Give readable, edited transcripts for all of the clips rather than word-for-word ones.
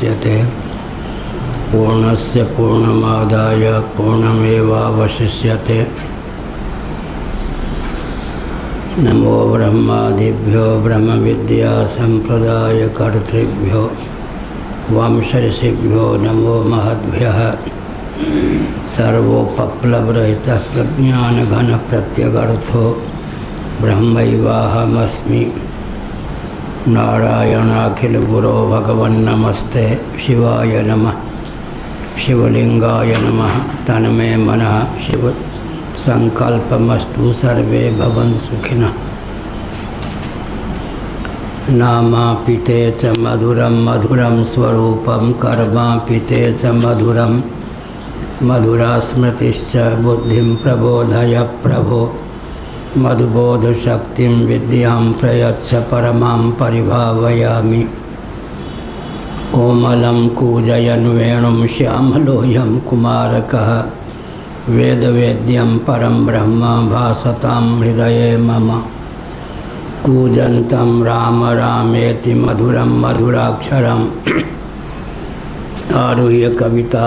मुच्यते पूर्णस्य पूर्णमादाय पूर्णमेवावशिष्यते। नमो ब्रह्मादिभ्यो ब्रह्म विद्या संप्रदाय कर्तृभ्यो वंश ऋषिभ्यो नमो महद्भ्यः। सर्वोपप्लवरहितः प्रज्ञानघन प्रत्यगर्थो ब्रह्मैवाहमस्मि। नारायणाखिल गुरो भगवन् नमस्ते शिवाय नमः। शिवलिंगाय नमः। तन्मे मनः शिव संकल्पमस्तु सर्वे भवन्तु सुखिनः। नामापिते च मधुरं मधुरं स्वरूपं कर्मापिते च मधुरं मधुरा स्मृतिश्च बुद्धिं प्रबोधय प्रभो। मधुबोधशक्तिं विद्यां प्रयच्छ परमां परिभावयामि। कोमलं कूजयन् वेणुं श्यामलोऽयं कुमारकः वेदवेद्यं परं ब्रह्म भासतां हृदये मम। कूजन्तं राम रामेति मधुरं मधुराक्षरम् आरुह्य कविता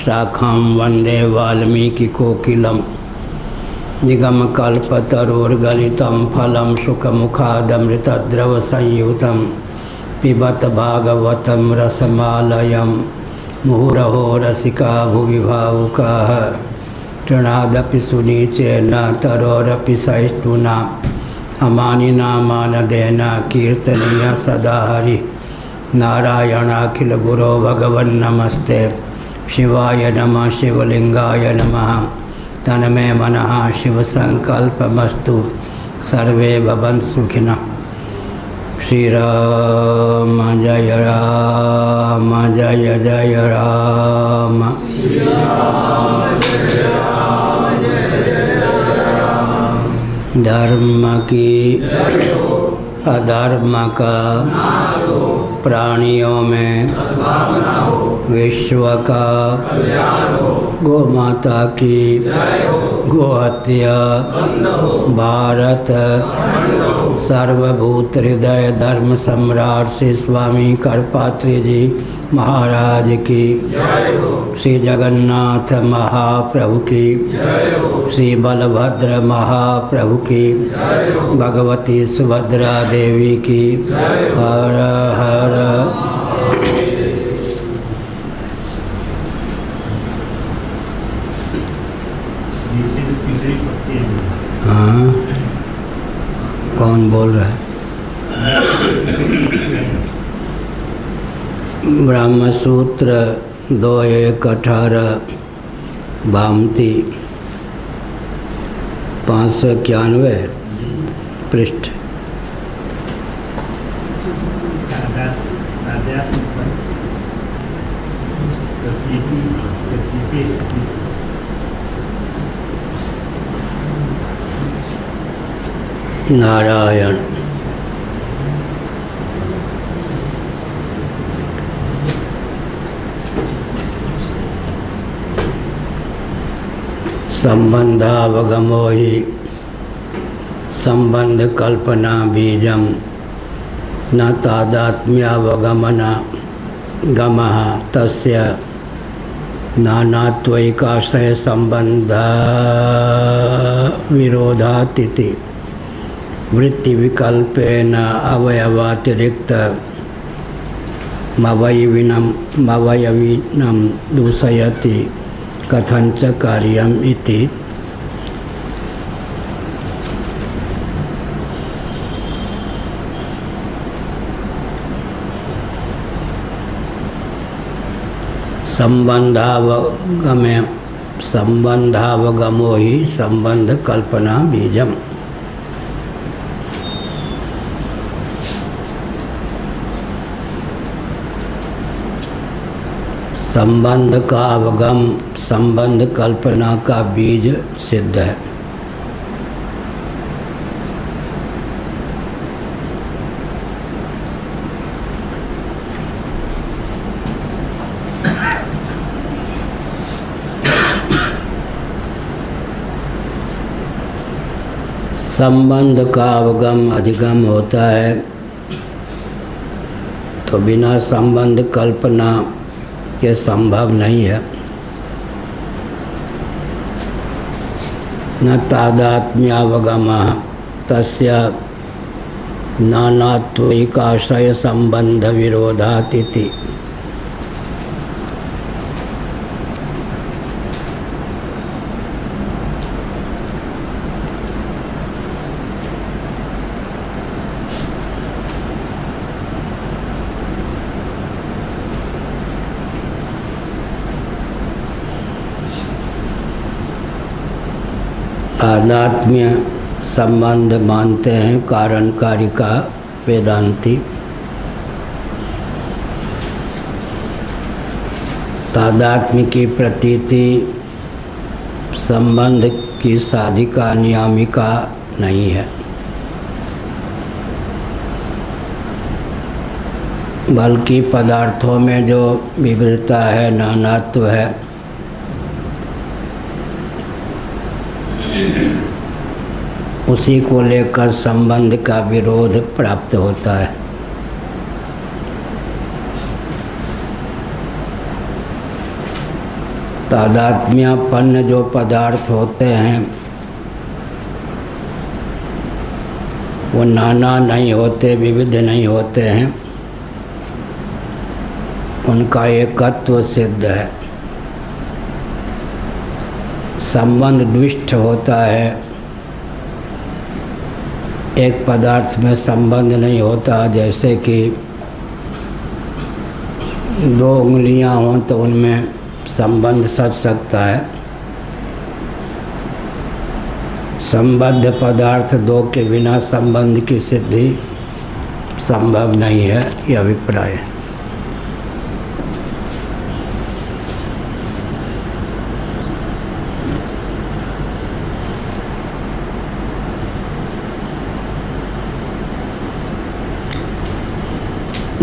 शाखां वन्दे वाल्मीकिकोकिलम्। निगमकल्पतरोर्गलितं फलं शुकमुखादमृतद्रवसंयुतं पिबत भागवतं रसमालयं। मुहुरहो रसिका भुवि भावुकाः तृणादपि सुनीचेन तरोरपि सहिष्णुना। अमानिना मानदेन कीर्तनीय सदा हरि। नारायणाखिल गुरो भगवन् नमस्ते शिवाय नमः। शिवलिंगाय नमः। तन्मे मनः शिव संकल्पमस्तु सर्वे भवन्तु सुखिनः। श्री राम जय जय राम। धर्म की अधर्म का प्राणियों में विश्व का गौ माता की गोहत्या भारत सर्वभूत हृदय धर्म सम्राट श्री स्वामी करपात्री जी महाराज की। श्री जगन्नाथ महाप्रभु की। श्री बलभद्र महाप्रभु की। भगवती सुभद्रा देवी की। हर हर। हाँ, कौन बोल रहा है? ब्रह्मसूत्र 2.1.18 भामती 591 पृष्ठ। नारायण। संबंधावगमो हि संबंध कल्पना बीजम न तादात्म्यावगमन गमः तस्य नानात्वैकाश्रय संबंध विरोधातिथि वृत्ति विकल्पेन अवयवातिरिक्त मवयविनं दूषयति कथंच कार्यम इति। संबंधावगमो ही संबंध कल्पना बीजम। संबंध का अवगम संबंध कल्पना का बीज सिद्ध है। संबंध का अवगम अधिगम होता है तो बिना संबंध कल्पना के संभव नहीं है। न तादात्म्यावगमः तस्य नानात्वैकाश्रय संबंध विरोधात् इति। तादात्म्य संबंध मानते हैं कारण कार्य का वेदांती। तादात्म्य की प्रतीति संबंध की साधिका नियामिका नहीं है, बल्कि पदार्थों में जो विविधता है, नानात्व है, उसी को लेकर संबंध का विरोध प्राप्त होता है। तादात्म्यपन्न जो पदार्थ होते हैं वो नाना नहीं होते, विविध नहीं होते हैं, उनका एकत्व सिद्ध है। संबंध द्विष्ट होता है, एक पदार्थ में संबंध नहीं होता। जैसे कि दो उंगलियां हों तो उनमें संबंध सध सकता है। संबद्ध पदार्थ दो के बिना संबंध की सिद्धि संभव नहीं है, यह अभिप्राय है।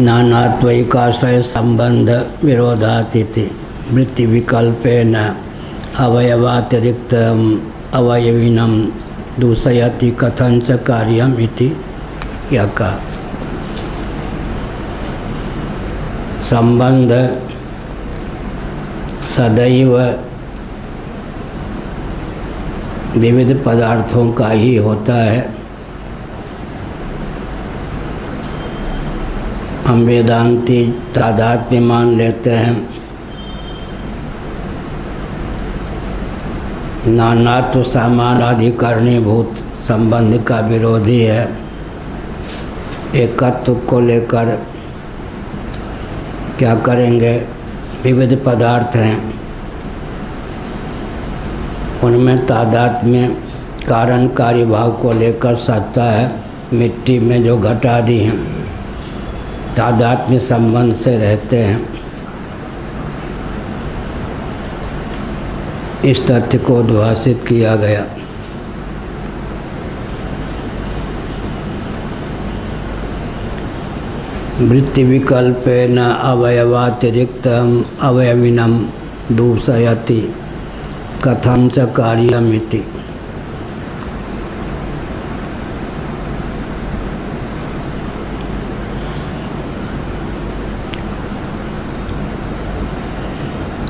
नानात्वैकाश्रय संबंध विरोधात् इति वृत्ति विकल्पेन अवयवातिरिक्तम् अवयविनं दूषयति कथं च कार्यम् इति यह कहा। संबंध सदैव विविध पदार्थों का ही होता है। हम वेदांती तादात्म्य मान लेते हैं, नानात्व समानाधिकरणीभूत संबंध का विरोधी है। एकत्व को लेकर क्या करेंगे? विविध पदार्थ हैं, उनमें तादात्म्य कारण कार्य भाव को लेकर सत्ता है। मिट्टी में जो घट आदि हैं तादात्म्य संबंध से रहते हैं। इस तथ्य को उद्भाषित किया गया। वृत्ति विकल्पेन अवयवातिरिक्तम् अवयविनं दूषयति कथं च कार्यम् इति।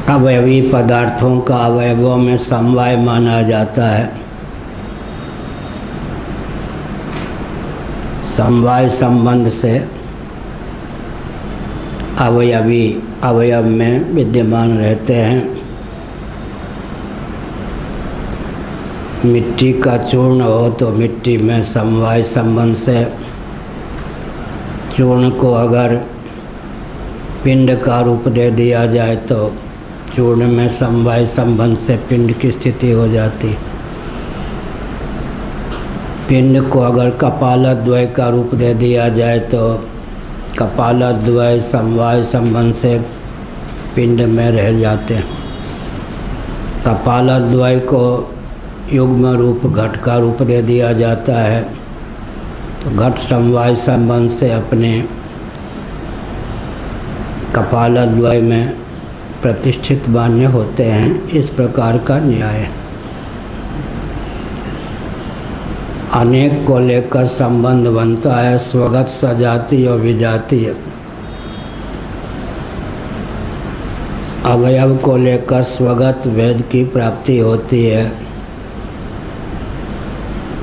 अवयवी पदार्थों का अवयवों में समवाय माना जाता है। समवाय संबंध से अवयवी अवयव में विद्यमान रहते हैं। मिट्टी का चूर्ण हो तो मिट्टी में समवाय संबंध से चूर्ण को अगर पिंड का रूप दे दिया जाए तो चूर्ण में समवाय संबंध से पिंड की स्थिति हो जाती। पिंड को अगर कपालद्वय का रूप दे दिया जाए तो कपालद्वय समवाय संबंध से पिंड में रह जाते हैं। कपालद्वय को युग्म रूप घट का रूप दे दिया जाता है तो घट समवाय संबंध से अपने कपालद्वय में प्रतिष्ठित मान्य होते हैं। इस प्रकार का न्याय है। अनेक को लेकर संबंध बनता है, स्वगत सजातीय और विजातीय। अवयव को लेकर स्वगत वेद की प्राप्ति होती है।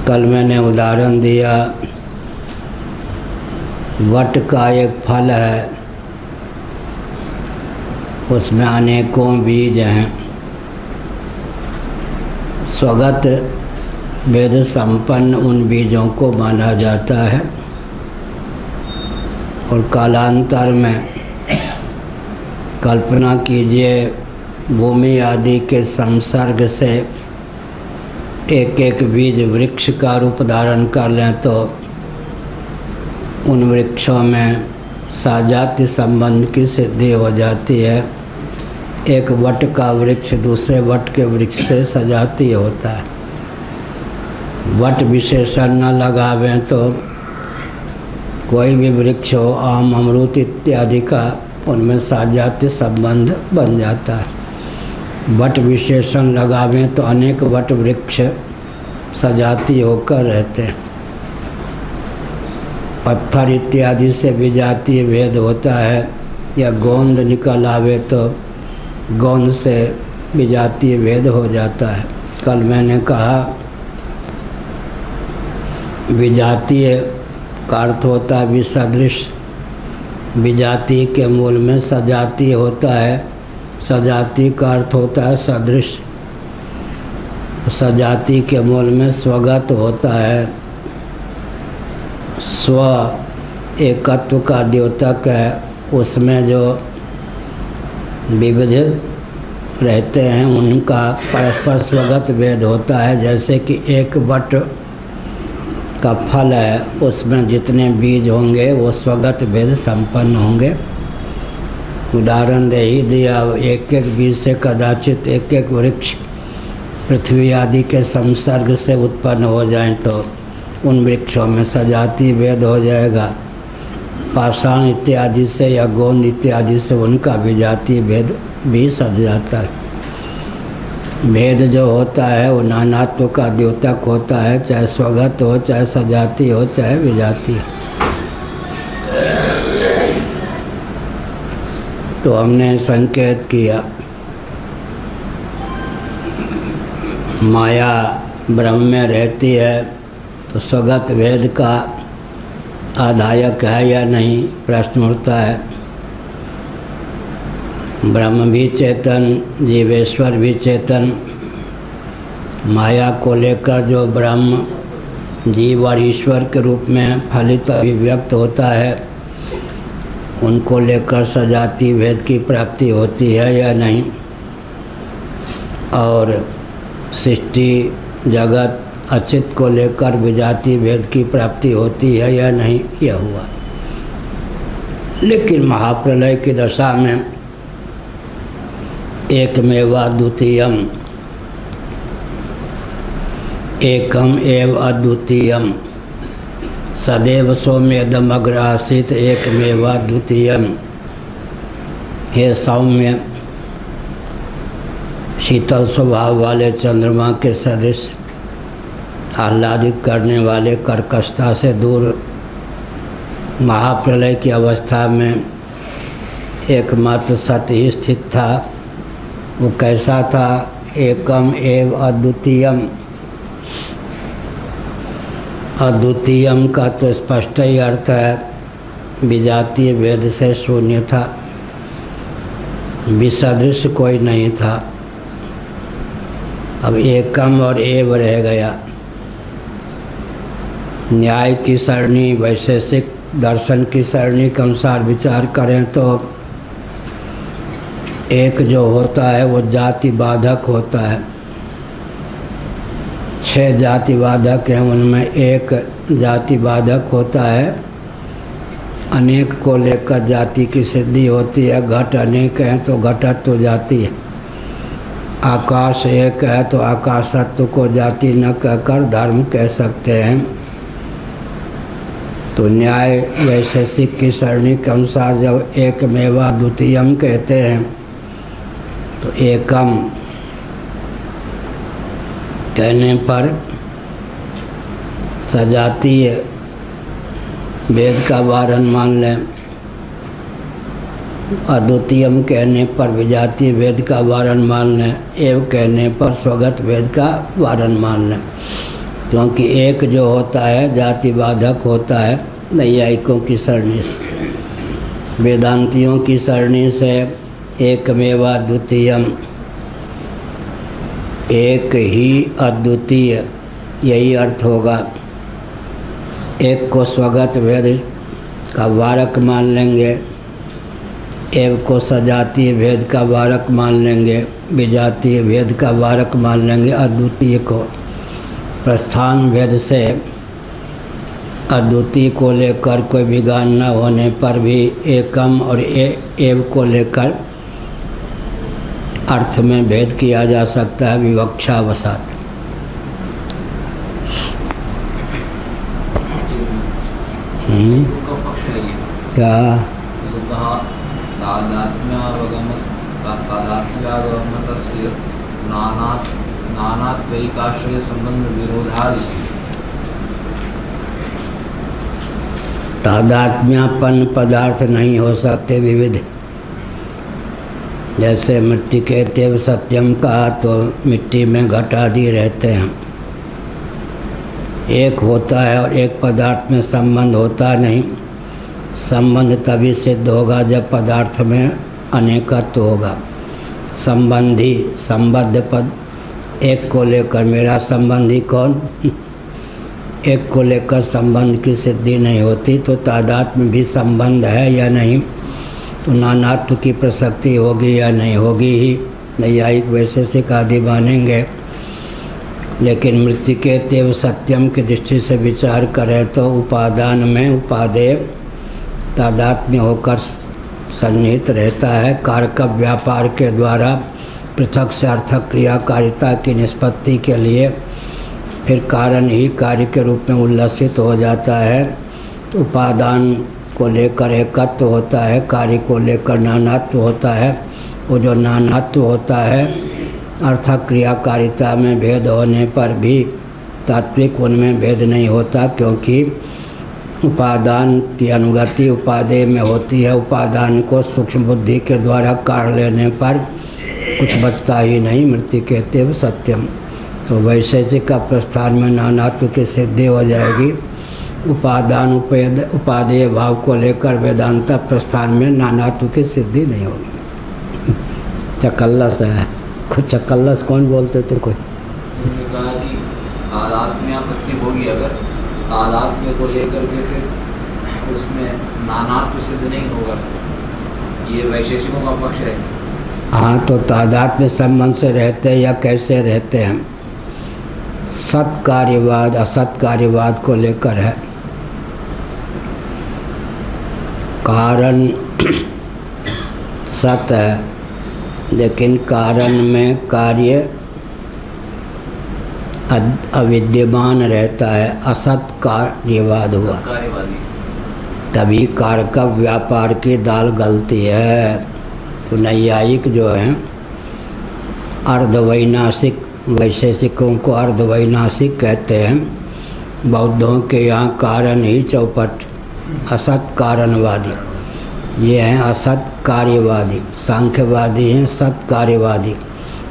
कल मैंने उदाहरण दिया, वट का एक फल है, उसमें अनेकों बीज हैं। स्वगत वेद संपन्न उन बीजों को माना जाता है और कालांतर में कल्पना कीजिए भूमि आदि के संसर्ग से एक एक बीज वृक्ष का रूप धारण कर लें तो उन वृक्षों में साजाति संबंध की सिद्धि हो जाती है। एक वट का वृक्ष दूसरे वट के वृक्ष से सजाती होता है। वट विशेषण न लगावें तो कोई भी वृक्ष हो, आम अमरूद इत्यादि का, उनमें साजाति संबंध बन जाता है। वट विशेषण लगावें तो अनेक वट वृक्ष सजाती होकर रहते हैं। पत्थर इत्यादि से विजातीय भेद होता है, या गोंद निकल आवे तो गोंद से विजातीय भेद हो जाता है। कल मैंने कहा विजातीय का अर्थ होता है विसदृश, विजातीय के मूल में सजातीय होता है, सजातीय का अर्थ होता है सदृश, सजातीय के मूल में स्वगत होता है। स्व एकत्व का द्योतक है, उसमें जो विविध रहते हैं उनका परस्पर स्वगत भेद होता है। जैसे कि एक वट का फल है, उसमें जितने बीज होंगे वो स्वगत भेद संपन्न होंगे। उदाहरण दे ही दिया, एक एक बीज से कदाचित एक एक वृक्ष पृथ्वी आदि के संसर्ग से उत्पन्न हो जाएं तो उन वृक्षों में सजाति भेद हो जाएगा। पाषाण इत्यादि से या गोंद इत्यादि से उनका विजातीय भेद भी सज जाता है। भेद जो होता है वो नानात्व का द्योतक होता है, चाहे स्वगत हो, चाहे सजाती हो, चाहे विजाती हो। तो हमने संकेत किया माया ब्रह्म में रहती है तो स्वगत भेद का आधायक है या नहीं, प्रश्न उठता है। ब्रह्म भी चेतन, जीवेश्वर भी चेतन। माया को लेकर जो ब्रह्म जीव और ईश्वर के रूप में फलित अभिव्यक्त होता है, उनको लेकर सजाति भेद की प्राप्ति होती है या नहीं, और सृष्टि जगत अचित को लेकर विजाति भेद की प्राप्ति होती है या नहीं, यह हुआ। लेकिन महाप्रलय की दशा में एकमेवा द्वितीयम, एकम एव अद्वितीयम, सदैव सौम्यदम अग्र आसीत एकमेवा द्वितीयम। हे सौम्य, शीतल स्वभाव वाले चंद्रमा के सदृश, आह्लादित करने वाले कर्कशता से दूर, महाप्रलय की अवस्था में एकमात्र सत्य ही स्थित था। वो कैसा था? एकम एव अद्वितीयम। अद्वितीयम का तो स्पष्ट ही अर्थ है विजातीय भेद से शून्य था, विसदृश कोई नहीं था। अब एकम और एव रह गया। न्याय की सरणी, वैशेषिक दर्शन की सरणी के अनुसार विचार करें तो एक जो होता है वो जाति बाधक होता है। 6 जाति बाधक हैं, उनमें एक जाति बाधक होता है। अनेक को लेकर जाति की सिद्धि होती है। घट अनेक हैं तो घटत्व जाति है। आकाश एक है तो आकाशत्व को जाति न कहकर धर्म कह सकते हैं। तो न्याय वैशेषिक की सरणी के अनुसार जब एकमेवा द्वितीयम कहते हैं तो एकम कहने पर सजातीय भेद का वारण मान लें। अद्वितीयम कहने पर विजातीय भेद का वारण मान लें, एव कहने पर स्वगत भेद का वारण मान लें। क्योंकि एक जो होता है जाति बाधक होता है नैयायिकों की सरणी से, वेदांतियों की सरणी से एकमेवा द्वितीयम, एक ही अद्वितीय, यही अर्थ होगा। एक को स्वगत भेद का वारक मान लेंगे, एव को सजातीय भेद का वारक मान लेंगे, विजातीय भेद का वारक मान लेंगे। अद्वितीय को प्रस्थान भेद से अद्वितीय को लेकर कोई विगान न होने पर भी एकम और एव को लेकर अर्थ में भेद किया जा सकता है विवक्षावसात। क्या नानात्वैकाश्रय संबंध विरोधादि। तादात्म्यापन्न पदार्थ नहीं हो सकते विविध। जैसे मिट्टी कहते हुए सत्यम कहा तो मिट्टी में घट आदि रहते हैं, एक होता है और एक पदार्थ में संबंध होता नहीं। संबंध तभी सिद्ध होगा जब पदार्थ में अनेकत्व होगा। संबंधी संबद्ध पद, एक को लेकर मेरा संबंधी कौन एक को लेकर संबंध की सिद्धि नहीं होती। तो तादात्म्य में भी संबंध है या नहीं, तो नानात्व की प्रसक्ति होगी या नहीं होगी ही। नैयायिक वैशेषिक आदि मानेंगे, लेकिन मृत्यु के तेव सत्यम की दृष्टि से विचार करें तो उपादान में उपादेय तादात्म्य होकर सन्निहित रहता है। कारक व्यापार के द्वारा पृथक से अर्थक क्रियाकारिता की निष्पत्ति के लिए फिर कारण ही कार्य के रूप में उल्लसित हो जाता है। उपादान को लेकर एकत्व होता है, कार्य को लेकर नानात्व होता है। वो जो नानात्व होता है अर्थक क्रियाकारिता में भेद होने पर भी तात्विक उनमें भेद नहीं होता, क्योंकि उपादान की अनुगति उपादेय में होती है। उपादान को सूक्ष्म बुद्धि के द्वारा काढ़ लेने पर कुछ बचता ही नहीं। मृत्यु कहते हुए सत्यम, तो वैशेषिक का प्रस्थान में नानात्व की सिद्धि हो जाएगी। उपादान उपादेय भाव को लेकर वेदांत प्रस्थान में नानात्व की सिद्धि नहीं होगी। चकल्लस है, कुछ चकल्लस कौन बोलते थे कोई? उन्होंने कहा कि तादात्म्यापत्ति होगी, अगर तादात्म्य को लेकर के फिर उसमें नानात्व सिद्ध नहीं होगा, ये वैशेषिकों का पक्ष है। हाँ, तो तादात्म्य संबंध से रहते हैं या कैसे रहते हैं? सत्कार्यवाद असत्कार्यवाद को लेकर है। कारण सत है, लेकिन कारण में कार्य अविद्यमान रहता है, असत कार्यवाद हुआ, तभी कारक व्यापार की दाल गलती है। तो नैयायिक जो हैं अर्धवैनाशिक, वैशेषिकों को अर्धवैनाशिक कहते हैं। बौद्धों के यहाँ कारण ही चौपट, असत कारणवादी। ये हैं असत कार्यवादी। सांख्यवादी हैं सत कार्यवादी।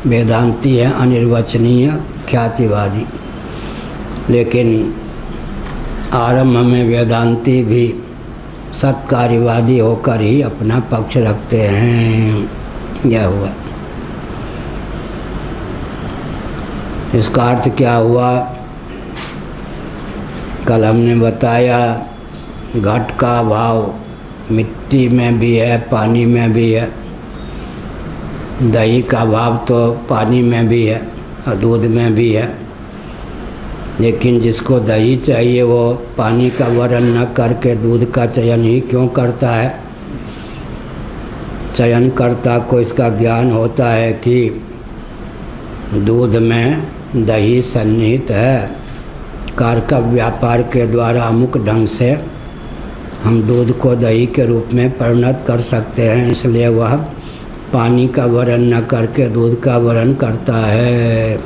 वेदांती हैं अनिर्वचनीय ख्यातिवादी। लेकिन आरंभ में वेदांती भी सत्कार्यवादी होकर ही अपना पक्ष रखते हैं। यह हुआ। इसका अर्थ क्या हुआ? कल हमने बताया घट का भाव मिट्टी में भी है, पानी में भी है। दही का भाव तो पानी में भी है और दूध में भी है। लेकिन जिसको दही चाहिए वो पानी का वर्ण न करके दूध का चयन ही क्यों करता है? चयनकर्ता को इसका ज्ञान होता है कि दूध में दही सन्निहित है। कारक व्यापार के द्वारा अमुक ढंग से हम दूध को दही के रूप में परिणत कर सकते हैं, इसलिए वह पानी का वर्ण न करके दूध का वर्ण करता है।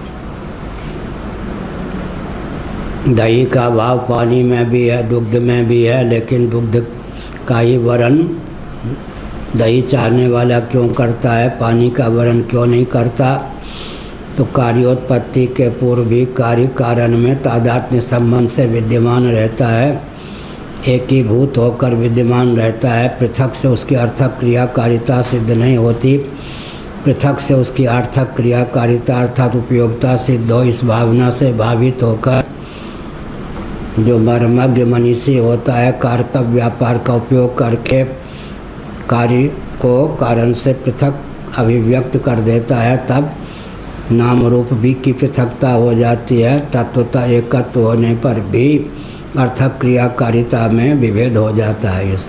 दही का भाव पानी में भी है, दुग्ध में भी है, लेकिन दुग्ध का ही वर्ण दही चाहने वाला क्यों करता है, पानी का वर्ण क्यों नहीं करता? तो कार्योत्पत्ति के पूर्व भी कार्य कारण में तादात्म्य संबंध से विद्यमान रहता है, एकीभूत होकर विद्यमान रहता है। पृथक से उसकी अर्थक क्रियाकारिता सिद्ध नहीं होती। पृथक से उसकी अर्थक क्रियाकारिता अर्थात उपयोगिता सिद्ध हो, इस भावना से भावित होकर जो मर्मज्ञ मनीषी होता है, कारक व्यापार का उपयोग करके कार्य को कारण से पृथक अभिव्यक्त कर देता है, तब नाम रूप भी की पृथकता हो जाती है। तत्वता एकत्व होने पर भी अर्थक क्रियाकारिता में विभेद हो जाता है। इस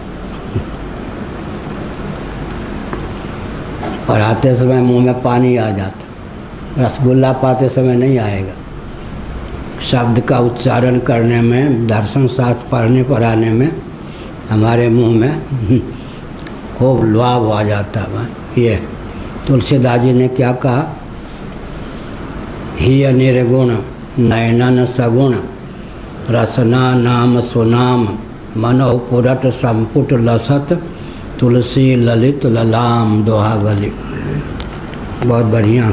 पढ़ाते समय मुंह में पानी आ जाता, रसगुल्ला पाते समय नहीं आएगा। शब्द का उच्चारण करने में, दर्शन शास्त्र पढ़ने पढ़ाने में हमारे मुंह में खूब लाभ आ जाता है। ये तुलसीदास जी ने क्या कहा? ही निर्गुण नयनन सगुण रसना नाम सुनाम मनो पुरट संपुट लसत तुलसी ललित ललाम दोहावली। बहुत बढ़िया।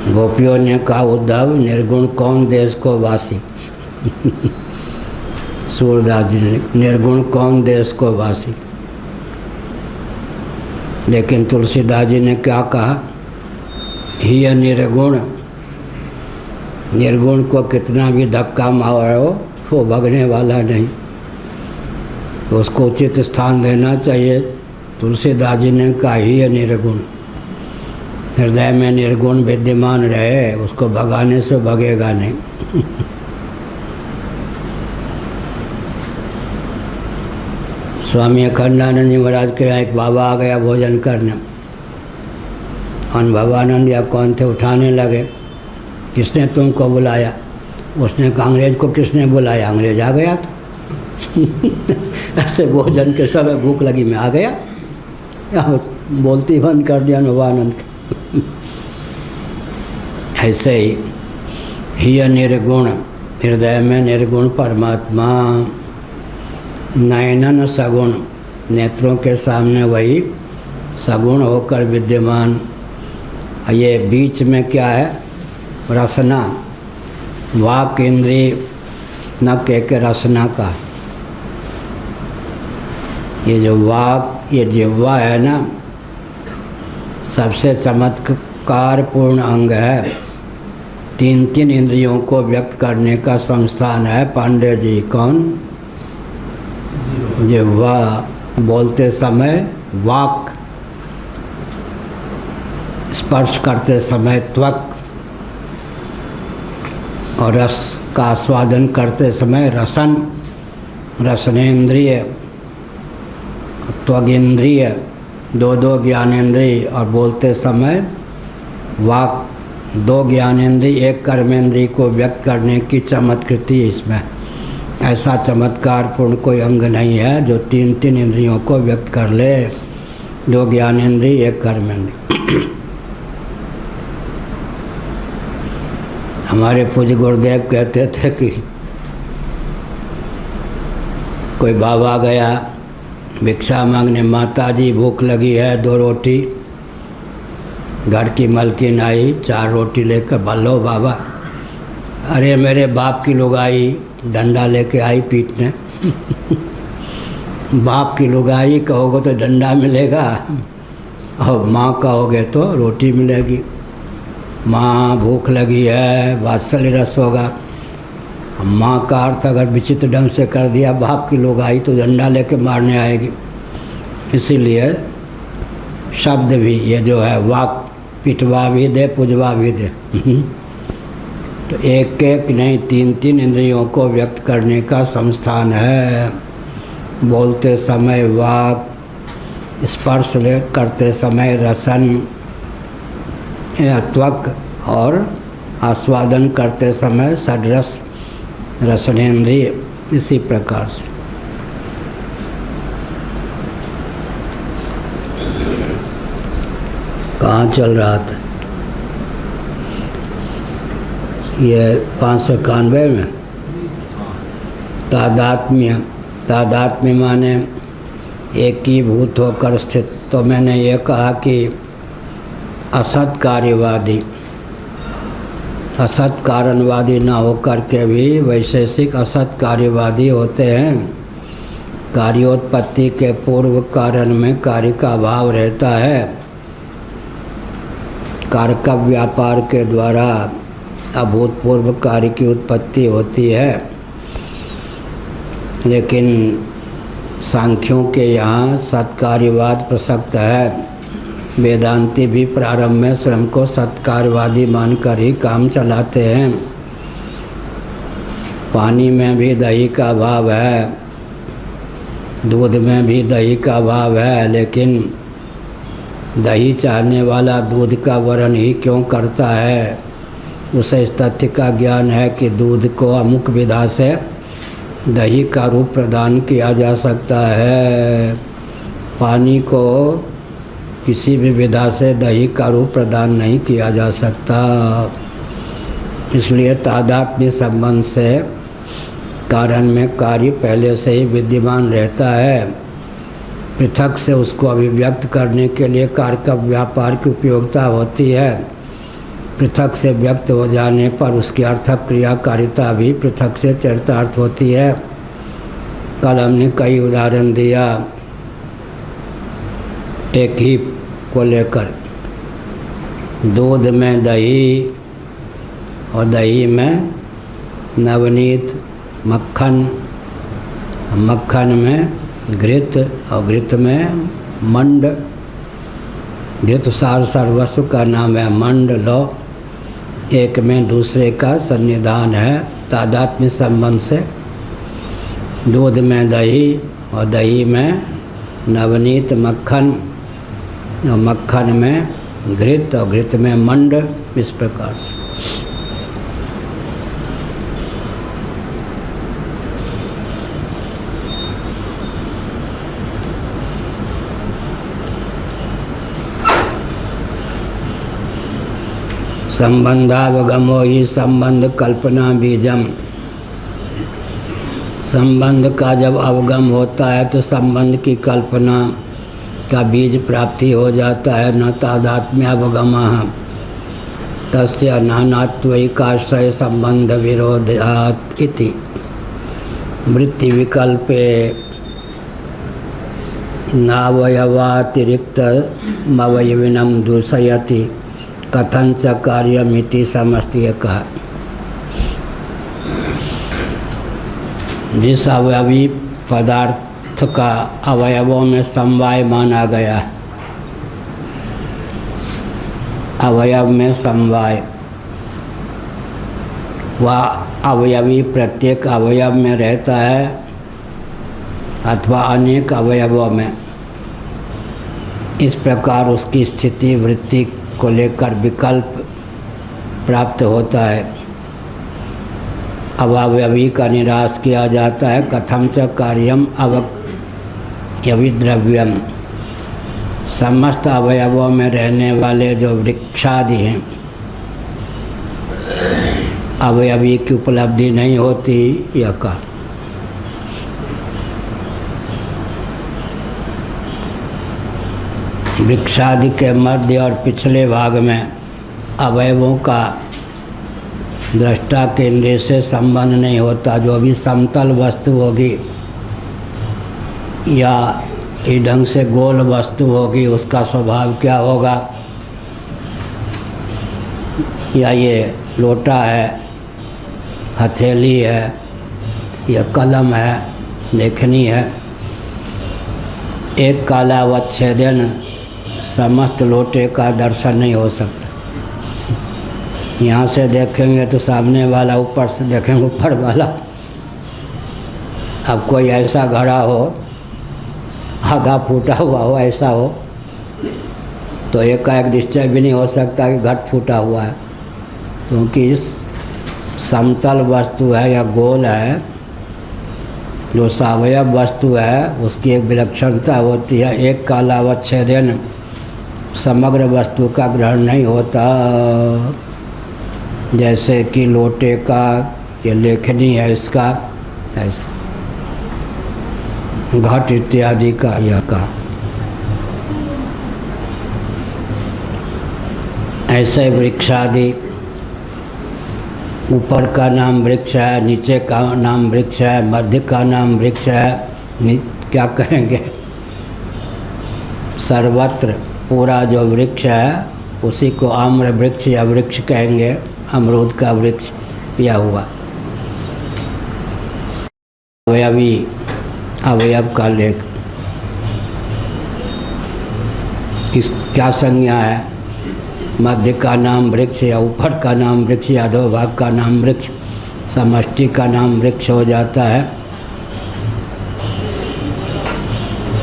गोपियों ने कहा, उद्धव निर्गुण कौन देश को वासी? सूरदास जी ने, निर्गुण कौन देश को वासी? लेकिन तुलसीदास जी ने क्या कहा? ही निर्गुण। निर्गुण को कितना भी धक्का मारो वो भगने वाला नहीं, उसको उचित स्थान देना चाहिए। तुलसीदास जी ने कहा ही निर्गुण, हृदय में निर्गुण विद्यमान रहे, उसको भगाने से भगेगा नहीं। स्वामी अखंडानंद जी महाराज के यहाँ एक बाबा आ गया भोजन करने। अनुभवानंद या कौन थे, उठाने लगे, किसने तुमको बुलाया? उसने कहा, अंग्रेज को किसने बुलाया? अंग्रेज आ गया था। ऐसे भोजन के समय भूख लगी, मैं आ गया, बोलती बंद कर दिया अनुभवानंद के। ऐसे ही निर्गुण, हृदय में निर्गुण परमात्मा, नयनन सगुण, नेत्रों के सामने वही सगुण होकर विद्यमान। ये बीच में क्या है? रसना, वाक इंद्रिय न के रसना का। ये जो वाक, ये जिह्वा है ना, सबसे चमत्कारपूर्ण अंग है। तीन तीन इंद्रियों को व्यक्त करने का संस्थान है। पांडे जी कौन? जिह्वा। बोलते समय वाक, स्पर्श करते समय त्वक, और रस का आस्वादन करते समय रसन, रसनेन्द्रिय, त्वगिंद्रिय, दो ज्ञानेन्द्रिय, और बोलते समय वाक, दो ज्ञानेन्द्रिय एक कर्मेंद्रिय को व्यक्त करने की चमत्कृति इसमें। ऐसा चमत्कारपूर्ण कोई अंग नहीं है जो तीन तीन इंद्रियों को व्यक्त कर ले। दो ज्ञानेन्द्रिय एक कर्मेंद्रिय। हमारे पूज्य गुरुदेव कहते थे कि कोई बाबा गया भिक्षा मांगने, माता जी भूख लगी है, 2 रोटी। घर की मलकिन आई, 4 रोटी लेकर, बल्लो बाबा। अरे मेरे बाप की लुगाई डंडा लेके आई पीटने। बाप की लुगाई कहोगे तो डंडा मिलेगा, और माँ कहोगे तो रोटी मिलेगी। माँ भूख लगी है, वात्सल्य रस होगा। माँ का अर्थ अगर विचित्र ढंग से कर दिया, बाप की लोग आई तो डंडा लेके मारने आएगी। इसीलिए शब्द भी ये जो है वाक, पिटवा भी दे पुजवा भी दे। तो एक एक नहीं, 3 इंद्रियों को व्यक्त करने का संस्थान है। बोलते समय वाक, स्पर्श करते समय रसन, त्वक, और आस्वादन करते समय षड्रस, रसनेन्द्रिय। इसी प्रकार से कहाँ चल रहा था ये? 591 में तादात्म्य। तादात्म्य माने एकीभूत होकर स्थित। तो मैंने ये कहा कि असत कार्यवादी, असत कारणवादी न होकर के भी वैशेषिक असत कार्यवादी होते हैं। कार्योत्पत्ति के पूर्व कारण में कार्य का भाव रहता है। कारक व्यापार के द्वारा अभूतपूर्व कार्य की उत्पत्ति होती है। लेकिन सांख्यों के यहाँ सत्कार्यवाद प्रसक्त है। वेदांती भी प्रारंभ में स्वयं को सत्कार्यवादी मानकर ही काम चलाते हैं। पानी में भी दही का भाव है, दूध में भी दही का भाव है, लेकिन दही चाहने वाला दूध का वर्ण ही क्यों करता है? उसे इस तथ्य का ज्ञान है कि दूध को अमुक विधा से दही का रूप प्रदान किया जा सकता है। पानी को किसी भी विधा से दही का रूप प्रदान नहीं किया जा सकता। इसलिए तादात्म्य संबंध से कारण में कार्य पहले से ही विद्यमान रहता है। पृथक से उसको अभिव्यक्त करने के लिए कारक व्यापार की उपयोगिता होती है। पृथक से व्यक्त हो जाने पर उसकी अर्थक क्रियाकारिता भी पृथक से चरितार्थ होती है। कल हमने कई उदाहरण दिया एक ही को लेकर, दूध में दही और दही में नवनीत, मक्खन, मक्खन में घृत और घृत में मंड। घृत सार सर्वस्व का नाम है, मंड लो, एक में दूसरे का सन्निधान है तादात्म्य संबंध से। दूध में दही और दही में नवनीत मक्खन और मक्खन में घृत और घृत में मंड, इस प्रकार से। संबंधावगमो ही संबंध कल्पना बीजम। संबंध का जब अवगम होता है तो संबंध की कल्पना का बीज प्राप्ति हो जाता है। न तादात्म्यावगमः तस्य नानात्वैकाश्रय संबंध विरोधात् इति वृत्ति विकल्पे नावयवातिरिक्तमवयविनं दूषयति कथं च कार्यमिति समस्तीय कहा। जिस अवयवी पदार्थ का अवयवों में समवाय माना गया, अवयव में समवाय, वह अवयवी प्रत्येक अवयव में रहता है अथवा अनेक अवयवों में। इस प्रकार उसकी स्थिति वृत्ति को लेकर विकल्प प्राप्त होता है। अवयवी का निराश किया जाता है। कथम च कार्यम अवयविद्रव्यम। समस्त अवयवों में रहने वाले जो वृक्षादि हैं, अवयवी की उपलब्धि नहीं होती, यह कहा। वृक्षादि के मध्य और पिछले भाग में अवयवों का दृष्टा के इंद्रिय से संबंध नहीं होता। जो भी समतल वस्तु होगी या इस ढंग से गोल वस्तु होगी, उसका स्वभाव क्या होगा? या ये लोटा है, हथेली है, या कलम है, लेखनी है। एक कालावच्छेदन समस्त लोटे का दर्शन नहीं हो सकता। यहाँ से देखेंगे तो सामने वाला, ऊपर से देखेंगे ऊपर वाला। अब कोई ऐसा घड़ा हो, आधा फूटा हुआ हो, ऐसा हो, तो एकाएक निश्चय भी नहीं हो सकता कि घट फूटा हुआ है, क्योंकि समतल वस्तु है या गोल है, जो सावयव वस्तु है, उसकी एक विलक्षणता होती है। एक कालावच्छेदन समग्र वस्तु का ग्रहण नहीं होता। जैसे कि लोटे का, ये लेखनी है इसका, ऐसे घट इत्यादि का यह कहा। ऐसे वृक्षादि, ऊपर का नाम वृक्ष है, नीचे का नाम वृक्ष है, मध्य का नाम वृक्ष है, क्या कहेंगे, सर्वत्र पूरा जो वृक्ष है उसी को आम्र वृक्ष या वृक्ष कहेंगे, अमरूद का वृक्ष या हुआ। अवयवी, अवयव का लेख किस क्या संज्ञा है, मध्य का नाम वृक्ष या ऊपर का नाम वृक्ष या दो भाग का नाम वृक्ष, समष्टि का नाम वृक्ष हो जाता है।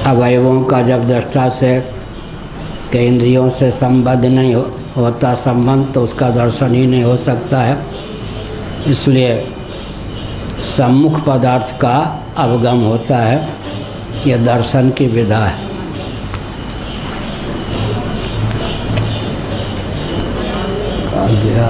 अवयवों का जब दृष्टा से के इंद्रियों से संबद्ध नहीं होता संबंध, तो उसका दर्शन ही नहीं हो सकता है। इसलिए सम्मुख पदार्थ का अवगम होता है, यह दर्शन की विधा है। गया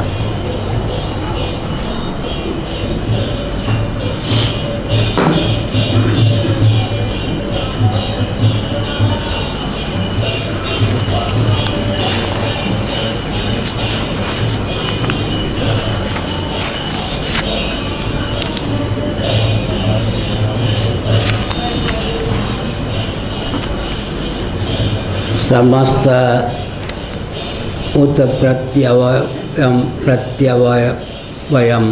समस्त उत प्रत्यवयम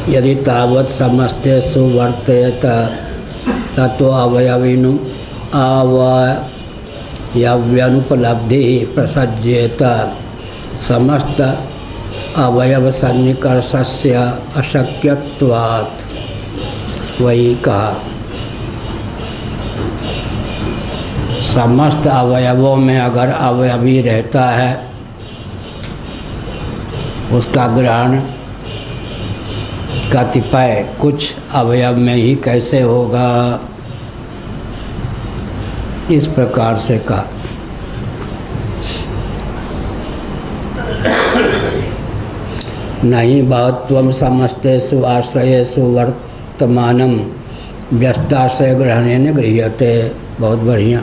यदि तावत् समस्तेषु वर्तेत ततो अवयविनु अवयव्यनुपलब्धि प्रसज्येत। समस्त अवयव सन्निकर्षस्य अशक्यत्वात्, वही कहा। समस्त अवयवों में अगर अवयवी रहता है, उसका ग्रहण कतिपय कुछ अवयव में ही कैसे होगा, इस प्रकार से कहा। नहीं बहुत्वम समस्तेषु आश्रयेषु वर्तमानम व्यस्ताश्रय ग्रहणेन गृह्यते। बहुत बढ़िया।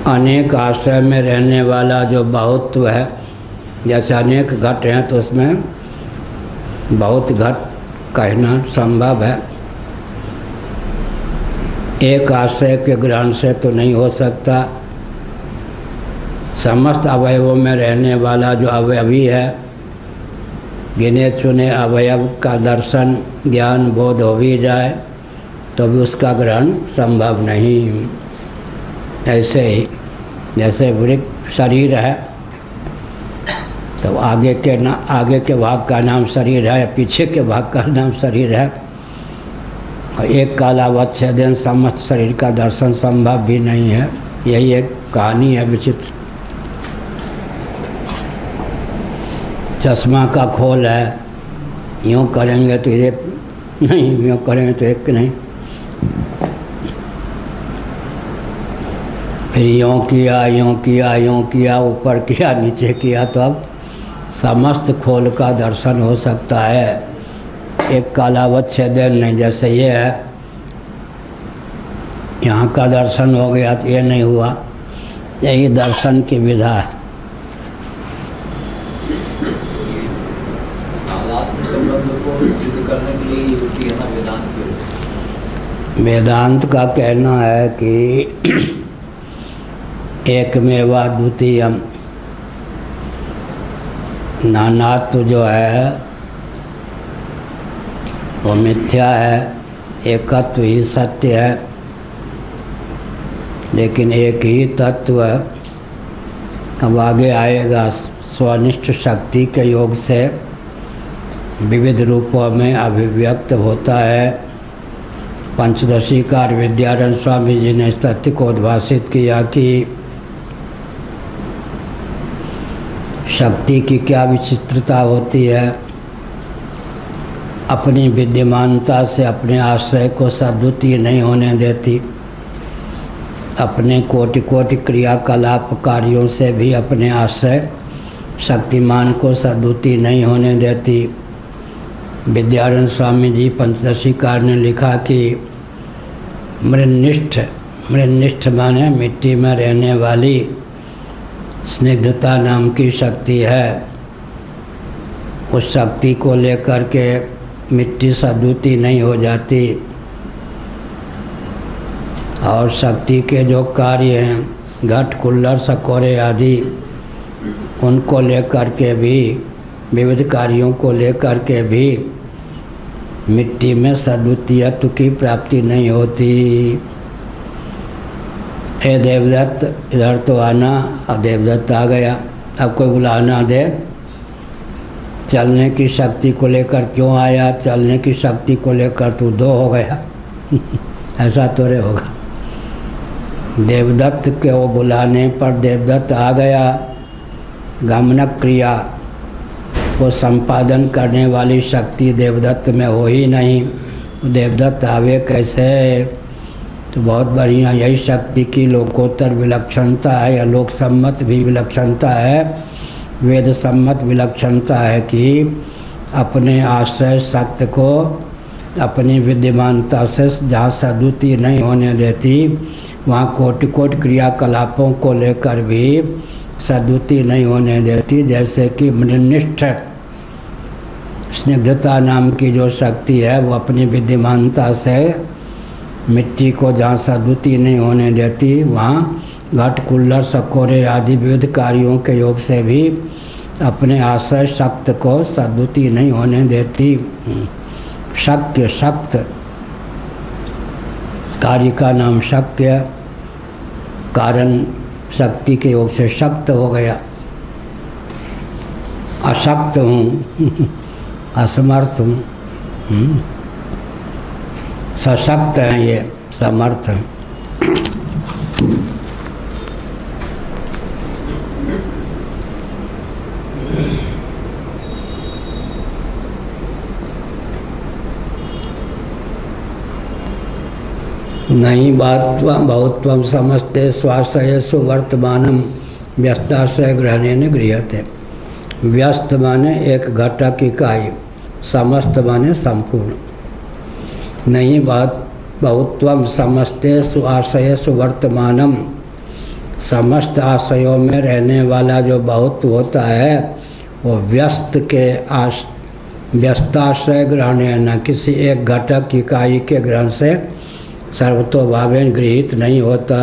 अनेक आश्रय में रहने वाला जो बहुत्व है, जैसे अनेक घट हैं तो उसमें बहुत घट कहना संभव है। एक आश्रय के ग्रहण से तो नहीं हो सकता। समस्त अवयवों में रहने वाला जो अवयवी है, गिने चुने अवयव का दर्शन ज्ञान बोध हो भी जाए तो भी उसका ग्रहण संभव नहीं। ऐसे ही जैसे वृक्ष शरीर है तो आगे के भाग का नाम शरीर है, पीछे के भाग का नाम शरीर है, और एक कालावच्छेदन समस्त शरीर का दर्शन संभव भी नहीं है। यही एक कहानी है विचित्र। चश्मा का खोल है, यूँ करेंगे तो ये नहीं, यूँ करेंगे तो एक नहीं, फिर यूँ किया यूँ किया यूँ किया, ऊपर किया नीचे किया, तो अब समस्त खोल का दर्शन हो सकता है। एक कालावच्छेदन नहीं, जैसे ये है, यहाँ का दर्शन हो गया तो ये नहीं हुआ। यही दर्शन की विधा है। वेदांत का कहना है कि एकमेवा द्वितीयम, नानात्व जो है वो मिथ्या है, एकत्व ही सत्य है। लेकिन एक ही तत्व अब आगे आएगा, स्वनिष्ठ शक्ति के योग से विविध रूपों में अभिव्यक्त होता है। पंचदशीकार विद्यारण्य स्वामी जी ने इस तथ्य को उद्भाषित किया कि शक्ति की क्या विचित्रता होती है। अपनी विद्यमानता से अपने आश्रय को सद्द्वितीय नहीं होने देती, अपने कोटि कोटि क्रियाकलाप कार्यों से भी अपने आश्रय शक्तिमान को सद्द्वितीय नहीं होने देती। विद्यारण्य स्वामी जी पंचदशीकार ने लिखा कि मृन्निष्ठ माने मिट्टी में रहने वाली स्निग्धता नाम की शक्ति है। उस शक्ति को लेकर के मिट्टी सद्गति नहीं हो जाती, और शक्ति के जो कार्य हैं घट कुल्लड़ सकोरे आदि, उनको लेकर के भी, विविध कार्यों को लेकर के भी मिट्टी में सद्वितीयत्व की प्राप्ति नहीं होती। हे देवदत्त, इधर तो आना। अब देवदत्त आ गया। अब कोई बुलाना दे। चलने की शक्ति को लेकर क्यों आया? चलने की शक्ति को लेकर तू दो हो गया। ऐसा तो रे होगा। देवदत्त के वो बुलाने पर देवदत्त आ गया। गमनक क्रिया को संपादन करने वाली शक्ति देवदत्त में हो ही नहीं, देवदत्त आवे कैसे? तो बहुत बढ़िया, यही शक्ति की लोकोत्तर विलक्षणता है, या लोक सम्मत भी विलक्षणता है, वेद सम्मत विलक्षणता है कि अपने आश्रय सत्य को अपनी विद्यमानता से जहाँ सद्गति नहीं होने देती, वहाँ कोटि कोटि क्रियाकलापों को लेकर भी सद्गति नहीं होने देती। जैसे कि मृन्निष्ठ स्निग्धता नाम की जो शक्ति है, वो अपनी विद्यमानता से मिट्टी को जहाँ सद्गति नहीं होने देती, वहाँ घट कुल्लड़ सकोरे आदि विविध कार्यों के योग से भी अपने आश्रय शक्त को सद्गति नहीं होने देती। शक्य, शक्त, कार्य का नाम शक्य, कारण शक्ति के योग से शक्त हो गया। अशक्त हूँ, असमर्थ हूँ। सशक्त हैं, ये समर्थ हैं। नहीं बहुत्वं समस्ते स्वाश्रय सुवर्तमानम व्यस्ताश्रय ग्रहणेन गृह्यते। व्यस्त माने एक घटक इकाई, समस्त माने संपूर्ण। नहीं बहुत्वं समस्ते स्वाश्रय सुवर्तमानम, समस्त आश्रयों में रहने वाला जो बहुत होता है, वो व्यस्त के व्यस्ताश्रय ग्रहण न, किसी एक घटक इकाई के ग्रहण से सर्वतोभावेन गृहीत नहीं होता।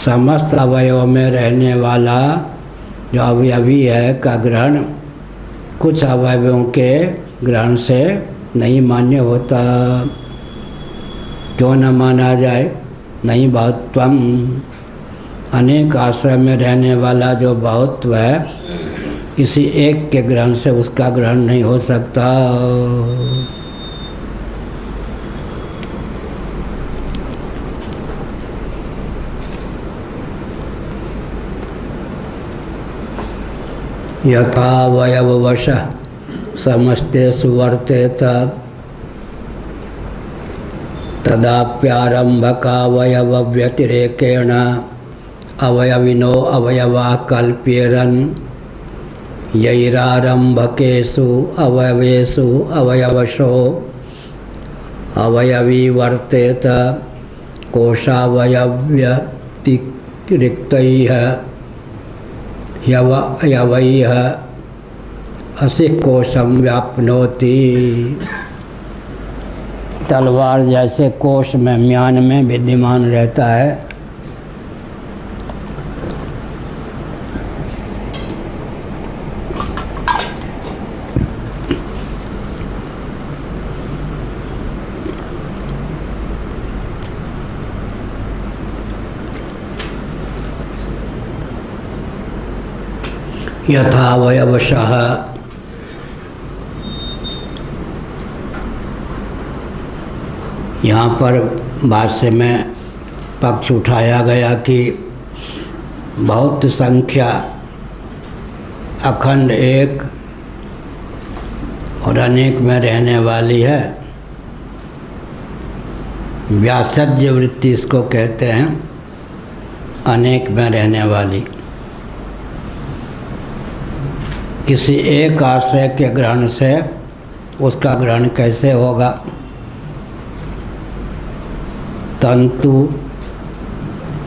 समस्त अवयवों में रहने वाला जो अवयवी है का ग्रहण कुछ अवयवों के ग्रहण से नहीं मान्य होता। क्यों न माना जाए? नहीं बहुत्वम, अनेक आश्रय में रहने वाला जो बहुत्व है, किसी एक के ग्रहण से उसका ग्रहण नहीं हो सकता। यथावयववशः समस्ते सुवर्तेत तदाप्यारंभकावयवव्यतिरेकेण अवयविनो अवयवा कल्प्येरन् यैरारंभकेषु अवयवेषु अवयवशो अवयवी वर्तेत कोशावयव्यतिरिक्तैः यवैः असिः कोशं व्याप्नोति। तलवार जैसे कोश में, म्यान में विद्यमान रहता है, यथावयवशः यहाँ पर भाष्य में पक्ष उठाया गया कि बहुत संख्या अखंड एक और अनेक में रहने वाली है। व्यासज्य वृत्ति इसको कहते हैं, अनेक में रहने वाली। किसी एक आश्रय के ग्रहण से उसका ग्रहण कैसे होगा? तंतु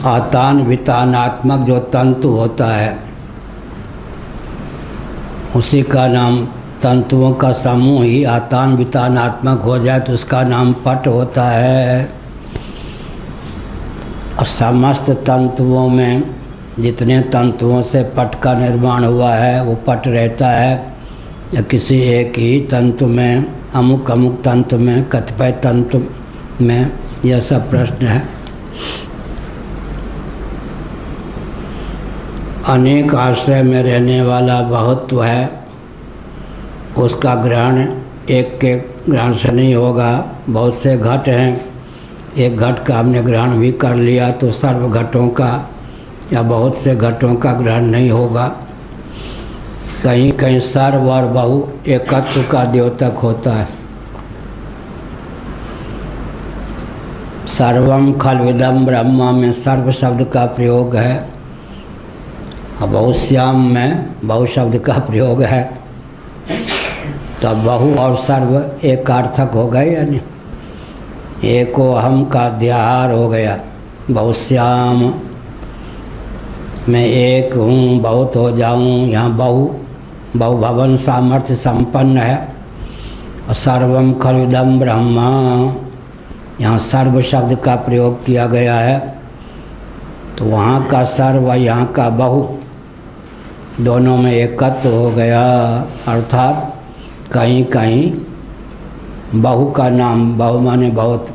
आतान वितानात्मक जो तंतु होता है उसी का नाम, तंतुओं का समूह ही आतान वितानात्मक हो जाए तो उसका नाम पट होता है। और समस्त तंतुओं में जितने तंतुओं से पट का निर्माण हुआ है वो पट रहता है या किसी एक ही तंतु में, अमुक अमुक तंतु में, कतिपय तंतु में, यह सब प्रश्न है। अनेक आश्रय में रहने वाला बहुत्व है, उसका ग्रहण एक के ग्रहण से नहीं होगा। बहुत से घट हैं, एक घट का हमने ग्रहण भी कर लिया तो सर्व घटों का या बहुत से घटों का ग्रहण नहीं होगा। कहीं कहीं सर्व और बहु एकत्व का द्योतक होता है। सर्वम खल्विदम ब्रह्म में सर्व शब्द का प्रयोग है और बहुश्याम में बहु शब्द का प्रयोग है। तो बहु और सर्व एकार्थक हो गए या नहीं? एको अहम का अध्याहार हो गया। बहुश्याम मैं एक हूँ, बहुत हो जाऊँ, यहाँ बहुभवन सामर्थ्य संपन्न है। और सर्वम खल्विदम ब्रह्म, यहाँ सर्व शब्द का प्रयोग किया गया है तो वहाँ का सर्व यहाँ का बहु दोनों में एकत्व हो गया। अर्थात कहीं कहीं बहु का नाम, बहु माने बहुत,